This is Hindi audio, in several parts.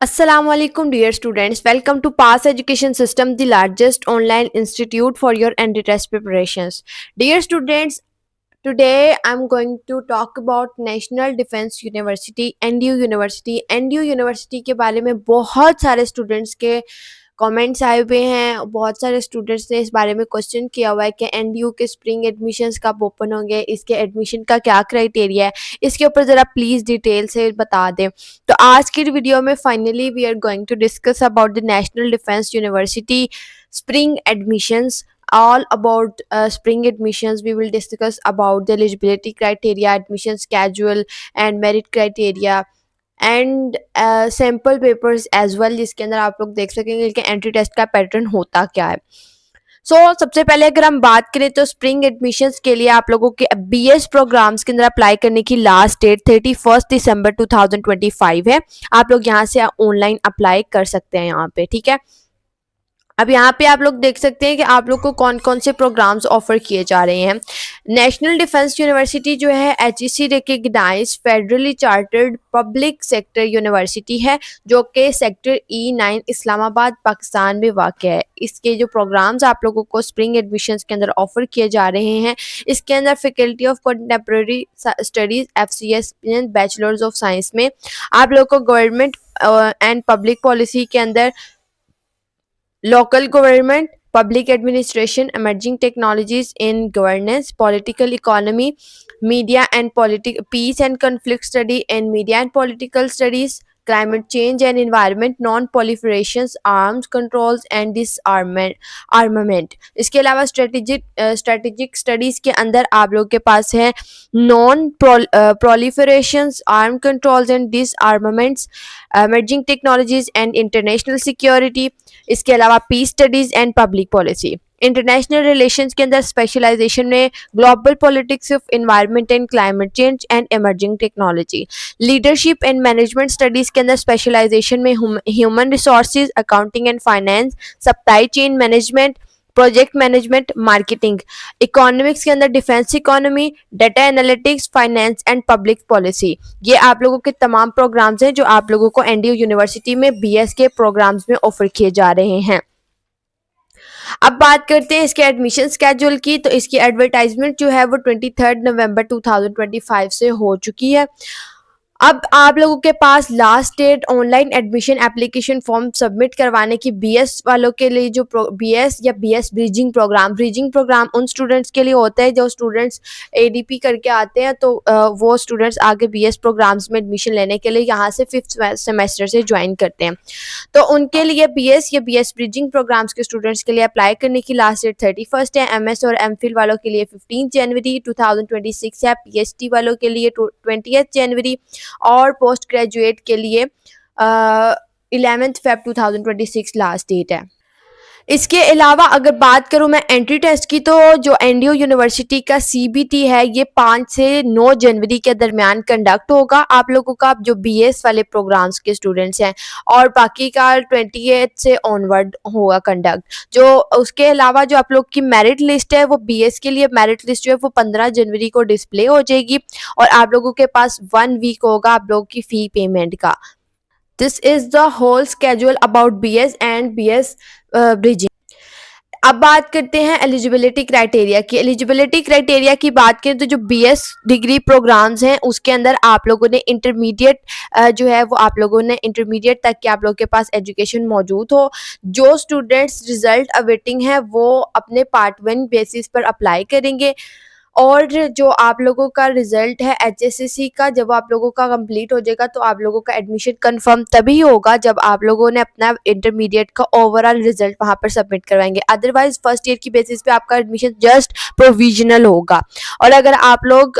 Assalamu alaikum dear students. Welcome to Pass Education System, the largest online institute for your ND test preparations. Dear students, today I'm going to talk about National Defense University, NDU University. NDU University के बारे में बहुत सारे स्टूडेंट्स के कमेंट्स आए हुए हैं। बहुत सारे स्टूडेंट्स ने इस बारे में क्वेश्चन किया हुआ है कि एनडीयू के स्प्रिंग एडमिशन्स कब ओपन होंगे, इसके एडमिशन का क्या क्राइटेरिया है, इसके ऊपर ज़रा प्लीज़ डिटेल से बता दें। तो आज की वीडियो में finally we are going to discuss about the National Defence University spring admissions. All about spring admissions. We will discuss about the eligibility criteria, admission schedule and merit criteria and sample papers as well, जिसके अंदर आप लोग देख सकेंगे कि एंट्री टेस्ट का पैटर्न होता क्या है। सबसे पहले अगर हम बात करें तो स्प्रिंग एडमिशन्स के लिए आप लोगों के बीएस प्रोग्राम्स के अंदर अप्लाई करने की लास्ट डेट 31 दिसंबर 2025 है। आप लोग यहाँ से ऑनलाइन अप्लाई कर सकते हैं यहाँ पे, ठीक है। अब यहाँ पे आप लोग देख सकते हैं कि आप लोग को कौन कौन से प्रोग्राम्स ऑफर किए जा रहे हैं। नेशनल डिफेंस यूनिवर्सिटी जो है HEC recognise federally chartered public sector university है, जो कि सेक्टर E9 इस्लामाबाद पाकिस्तान में वाक़ है। इसके जो प्रोग्राम्स आप लोगों को स्प्रिंग एडमिशन्स के अंदर ऑफर किए जा रहे हैं, इसके अंदर faculty of contemporary studies FCS bachelors of science में आप लोग को गवर्नमेंट एंड पब्लिक पॉलिसी के अंदर local government, public administration, emerging technologies in governance, political economy, media and peace and conflict study and media and political studies, climate change and environment, non-proliferations, arms controls and armament. इसके अलावा strategic studies के अंदर आप लोग के पास है non proliferations, arm controls and disarmaments, emerging technologies and international security. इसके अलावा peace studies and public policy. International relations के अंदर स्पेशलाइजेशन में global politics of environment and climate change and emerging technology. Leadership and management studies के अंदर स्पेशलाइजेशन में human resources, accounting and finance, supply chain management, project management, marketing. Economics के अंदर defence economy, data analytics, finance and public policy. ये आप लोगों के तमाम प्रोग्राम्स हैं जो आप लोगों को एनडीयू यूनिवर्सिटी में बीएस के प्रोग्राम्स में ऑफर किए जा रहे हैं। अब बात करते हैं इसके एडमिशन स्केड्यूल की। तो इसकी एडवर्टाइजमेंट जो है वो 23 नवंबर 2025 से हो चुकी है। अब आप लोगों के पास last date online admission application form submit करवाने की बीएस वालों के लिए, जो बीएस या बीएस ब्रिजिंग प्रोग्राम उन स्टूडेंट्स के लिए होता है जो स्टूडेंट्स एडीपी करके आते हैं, तो वो स्टूडेंट्स आगे बीएस प्रोग्राम्स में एडमिशन लेने के लिए यहाँ से 5th सेमेस्टर से ज्वाइन करते हैं। तो उनके लिए बीएस या बीएस ब्रिजिंग प्रोग्राम्स के स्टूडेंट्स के लिए अप्लाई करने की लास्ट डेट 31 है। एमएस और एमफिल वालों के लिए 15 जनवरी 2026 है। पीएचडी वालों के लिए 20 जनवरी और पोस्ट ग्रेजुएट के लिए 11 फेब 2026 लास्ट डेट है। इसके अलावा अगर बात करूं मैं एंट्री टेस्ट की, तो जो एनडीयू यूनिवर्सिटी का सीबीटी है ये 5 से 9 जनवरी के दरमियान कंडक्ट होगा आप लोगों का, जो बीएस वाले प्रोग्राम्स के स्टूडेंट्स हैं, और बाकी का 28 से ऑनवर्ड होगा कंडक्ट। जो उसके अलावा जो आप लोग की मेरिट लिस्ट है वो बीएस के लिए मेरिट लिस्ट जो है वो 15 जनवरी को डिस्प्ले हो जाएगी, और आप लोगों के पास 1 वीक होगा आप लोगों की फ़ी पेमेंट का। This is the whole schedule about BS and BS bridging. अब बात करते हैं एलिजिबिलिटी क्राइटेरिया की। एलिजिबिलिटी क्राइटेरिया की बात करें तो जो बीएस डिग्री प्रोग्राम्स हैं उसके अंदर आप लोगों ने इंटरमीडिएट जो है वो आप लोगों ने इंटरमीडिएट तक के आप लोगों के पास एजुकेशन मौजूद हो। जो स्टूडेंट्स रिजल्ट अवेटिंग है वो अपने पार्ट 1 बेसिस पर अप्लाई करेंगे, और जो आप लोगों का रिजल्ट है एचएससीसी का जब आप लोगों का कंप्लीट हो जाएगा तो आप लोगों का एडमिशन कंफर्म तभी होगा जब आप लोगों ने अपना इंटरमीडिएट का ओवरऑल रिजल्ट वहां पर सबमिट करवाएंगे। अदरवाइज फर्स्ट ईयर की बेसिस पे आपका एडमिशन जस्ट प्रोविजनल होगा। और अगर आप लोग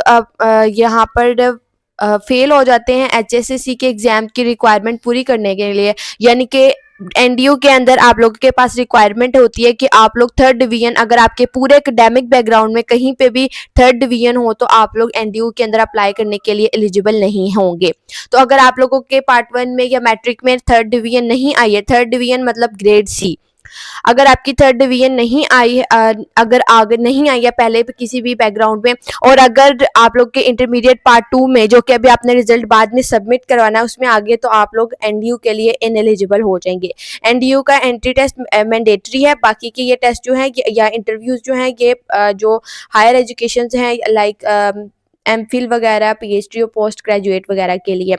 यहाँ पर फेल हो जाते हैं एचएससीसी के एग्जाम की रिक्वायरमेंट पूरी करने के लिए, यानी कि एनडीयू के अंदर आप लोगों के पास रिक्वायरमेंट होती है कि आप लोग 3rd डिवीजन, अगर आपके पूरे एकेडमिक बैकग्राउंड में कहीं पे भी 3rd डिवीजन हो तो आप लोग एनडीयू के अंदर अप्लाई करने के लिए एलिजिबल नहीं होंगे। तो अगर आप लोगों के पार्ट 1 में या मैट्रिक में 3rd डिवीजन नहीं आई है, 3rd डिवीजन मतलब ग्रेड सी, अगर आपकी थर्ड डिवीजन नहीं आई है, अगर आगे नहीं आई है पहले भी किसी भी बैकग्राउंड में, और अगर आप लोग के इंटरमीडिएट पार्ट 2 में जो कि अभी आपने रिजल्ट बाद में सबमिट करवाना है उसमें आगे, तो आप लोग एनडीयू के लिए इनएलिजिबल हो जाएंगे। एनडीयू का एंट्री टेस्ट मैंडेटरी है, बाकी के ये टेस्ट जो है या इंटरव्यूज जो हैं ये जो हायर एजुकेशन हैं लाइक एमफिल वगैरह, पीएचडी और पोस्ट ग्रेजुएट वगैरह के लिए।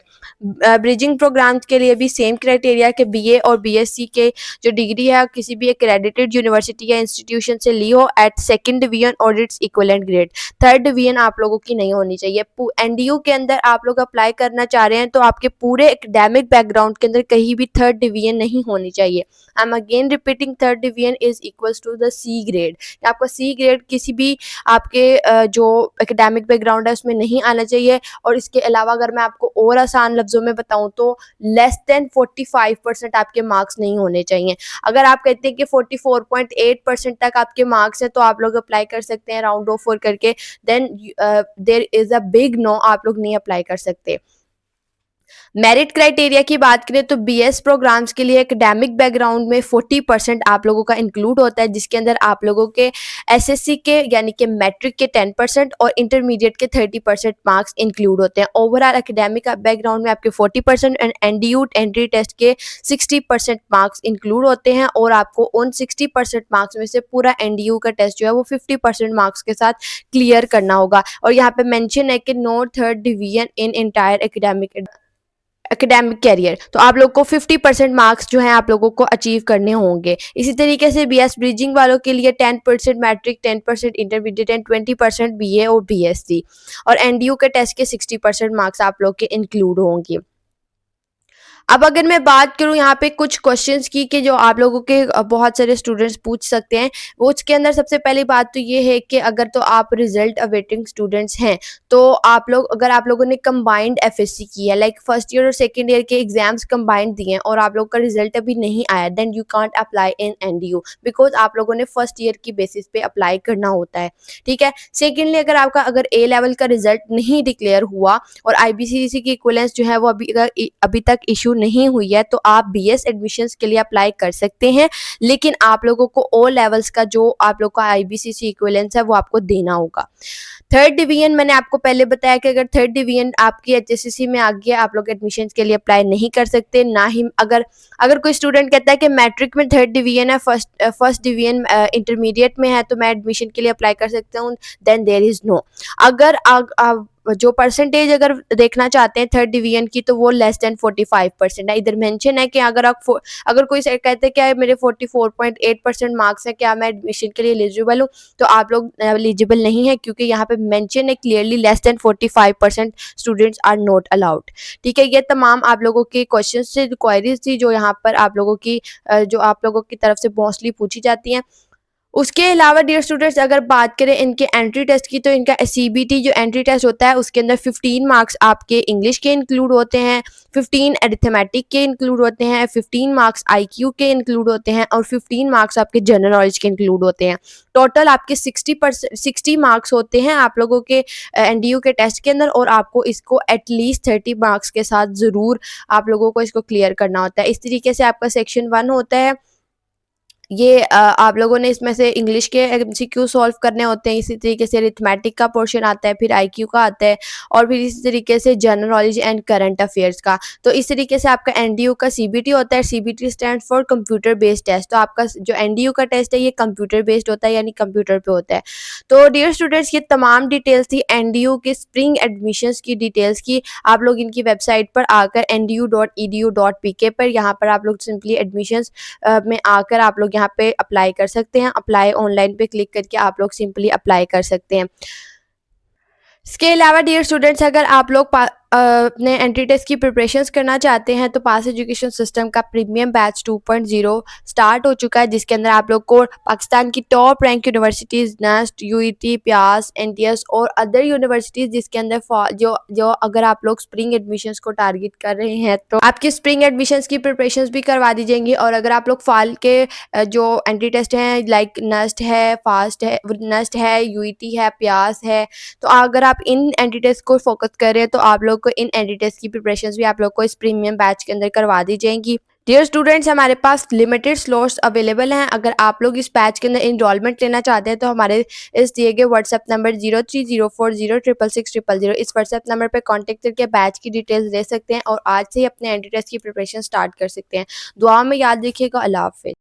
ब्रिजिंग प्रोग्राम्स के लिए भी सेम क्राइटेरिया के बीए और बीएससी के जो डिग्री है किसी भी एक्रेडिटेड यूनिवर्सिटी या इंस्टीट्यूशन से ली हो एट सेकंड डिवीजन और its equivalent grade. Third division आप लोगों की नहीं होनी चाहिए। एनडीयू के अंदर आप लोग अप्लाई करना चाह रहे हैं तो आपके पूरे एकेडमिक बैकग्राउंड के अंदर कहीं भी थर्ड डिवीजन नहीं होनी चाहिए। I am again repeating, third division is equals to the C grade. आपका सी ग्रेड किसी भी आपके जो एकेडमिक बैकग्राउंड है उसमें नहीं आना चाहिए। और इसके अलावा अगर मैं आपको और आसान लफ्जों में बताऊं तो लेस देन 45% आपके मार्क्स नहीं होने चाहिए। अगर आप कहते हैं कि 44.8% तक आपके मार्क्स है तो आप लोग अप्लाई कर सकते हैं राउंड ऑफ 4 करके, then there is a big no, आप लोग नहीं अप्लाई कर सकते। मेरिट क्राइटेरिया की बात करें तो बीएस प्रोग्राम्स के लिए एकेडमिक बैकग्राउंड में 40% आप लोगों का इंक्लूड होता है, जिसके अंदर आप लोगों के एसएससी के यानी कि मैट्रिक के 10% और इंटरमीडिएट के 30% मार्क्स इंक्लूड होते हैं। ओवरऑल एकेडमिक बैकग्राउंड में आपके 40% एंड एनडीयू एंट्री टेस्ट के 60% मार्क्स इंक्लूड होते हैं, और आपको उन 60% मार्क्स में से पूरा एनडीयू का टेस्ट जो है वो 50% मार्क्स के साथ क्लियर करना होगा। और यहाँ पे मेंशन है कि no third division in entire academic career, तो आप लोग को 50% मार्क्स जो हैं आप लोगों को अचीव करने होंगे। इसी तरीके से बीएस ब्रिजिंग वालों के लिए 10% मैट्रिक, 10% इंटरमीडिएट एंड 20% बीए और बीएससी, और एनडीयू के टेस्ट के 60% मार्क्स आप लोग के इंक्लूड होंगे। अब अगर मैं बात करूं यहाँ पे कुछ क्वेश्चंस की कि जो आप लोगों के बहुत सारे स्टूडेंट्स पूछ सकते हैं, वो उसके अंदर सबसे पहली बात तो ये है कि अगर तो आप रिजल्ट अवेटिंग स्टूडेंट्स हैं तो आप लोग, अगर आप लोगों ने कंबाइंड एफएससी की है लाइक फर्स्ट ईयर और सेकंड ईयर के एग्जाम्स कंबाइंड दिए हैं और आप लोग का रिजल्ट अभी नहीं आया, then you can't apply in NDU because आप लोगों ने फर्स्ट ईयर की बेसिस पे अप्लाई करना होता है। ठीक है। सेकेंडली, अगर ए लेवल का रिजल्ट नहीं डिक्लेयर हुआ और आईबीसीएसई की इक्विवेलेंस जो है वो अभी तक इशू नहीं हुई है तो आप बीएस एडमिशन्स के लिए अप्लाई कर सकते हैं, लेकिन आप लोगों को ओ लेवल्स का जो आप लोग का आईबीसीएसई इक्विवेलेंस है वो आपको देना होगा। थर्ड डिवीजन मैंने आपको पहले बताया कि अगर थर्ड डिवीजन आपकी एचएससीसी में आ गया आप लोग एडमिशन्स के लिए अप्लाई नहीं कर सकते। ना ही अगर कोई स्टूडेंट कहता है कि मैट्रिक में थर्ड डिवीजन है, फर्स्ट डिवीजन इंटरमीडिएट में है तो मैं एडमिशन के लिए अप्लाई कर सकता हूँ, देन देयर इज नो। अगर जो परसेंटेज अगर देखना चाहते हैं थर्ड डिवीजन की तो वो लेस देन 45% है। इधर मेंशन है कि अगर कोई कहते हैं कि मेरे 44.8% मार्क्स है, क्या मैं एडमिशन के लिए एलिजिबल हूँ, तो आप लोग एलिजिबल नहीं है क्योंकि यहाँ पे मेंशन है clearly less than 45% students are not allowed. ठीक है। ये तमाम आप लोगों के क्वेश्चन से क्वायरीज थी जो यहाँ पर आप लोगों की जो आप लोगों की तरफ से मोस्टली पूछी जाती हैं। उसके अलावा डियर स्टूडेंट्स अगर बात करें इनके एंट्री टेस्ट की तो इनका सीबीटी जो एंट्री टेस्ट होता है उसके अंदर 15 मार्क्स आपके इंग्लिश के इंक्लूड होते हैं, 15 अरिथमेटिक के इंक्लूड होते हैं, 15 मार्क्स आईक्यू के इंक्लूड होते हैं और 15 मार्क्स आपके जनरल नॉलेज के इंक्लूड होते हैं। टोटल आपके 60 मार्क्स होते हैं आप लोगों के एनडीयू के टेस्ट के अंदर, और आपको इसको एटलीस्ट 30 मार्क्स के साथ ज़रूर आप लोगों को इसको क्लियर करना होता है। इस तरीके से आपका सेक्शन 1 होता है। ये आप लोगों ने इसमें से इंग्लिश के एमसीक्यू सॉल्व करने होते हैं, इसी तरीके से अरिथमेटिक का पोर्शन आता है, फिर आईक्यू का आता है, और फिर इसी तरीके से general knowledge and current affairs का। तो इस तरीके से आपका एनडीयू का सीबीटी होता है। CBT stand for computer based test. तो आपका जो एनडीयू का टेस्ट है ये कंप्यूटर बेस्ड होता है, यानी कंप्यूटर पे होता है। तो डियर स्टूडेंट्स ये तमाम डिटेल्स थी एनडीयू के स्प्रिंग एडमिशन्स की डिटेल्स की। आप लोग इनकी वेबसाइट पर आकर ndu.edu.pk पर यहाँ पर आप लोग सिंपली एडमिशन्स में आकर आप लोग यहाँ पे अप्लाई कर सकते हैं। अप्लाई ऑनलाइन पे क्लिक करके आप लोग सिंपली अप्लाई कर सकते हैं। इसके अलावा डियर स्टूडेंट्स अगर आप लोग अपने एंट्री टेस्ट की प्रिपरेशंस करना चाहते हैं तो पास एजुकेशन सिस्टम का प्रीमियम बैच 2.0 स्टार्ट हो चुका है, जिसके अंदर आप लोग को पाकिस्तान की top rank universities nest, UET, प्यास, एनटीएस और अदर यूनिवर्सिटीज़ जिसके अंदर जो अगर आप लोग स्प्रिंग एडमिशन्स को टारगेट कर रहे हैं तो आपकी स्प्रिंग एडमिशन्स की प्रिपरेशंस भी करवा दी जाएंगी। और अगर आप लोग फाल के जो एंट्री टेस्ट हैं लाइक नेस्ट है, फास्ट है, नेस्ट है, यूईटी है, प्यास है, तो अगर आप इन एंट्री टेस्ट को फोकस कर रहे हैं तो आप लोग को इन एंट्री टेस्ट की प्रिपरेशंस भी आप लोग को इस प्रीमियम बैच के अंदर करवा दी जाएंगी। डियर स्टूडेंट्स, हमारे पास लिमिटेड स्लॉट्स अवेलेबल हैं। अगर आप लोग इस बैच के अंदर इनरोलमेंट लेना चाहते हैं तो हमारे इस दिए गए व्हाट्सएप नंबर 0304066600 इस व्हाट्सएप नंबर पर कांटेक्ट करके बैच की डिटेल्स ले सकते हैं और आज से ही अपने एंट्री टेस्ट की प्रिपरेशन स्टार्ट कर सकते हैं। दुआ में याद रखिएगा। अल्लाह हाफिज़।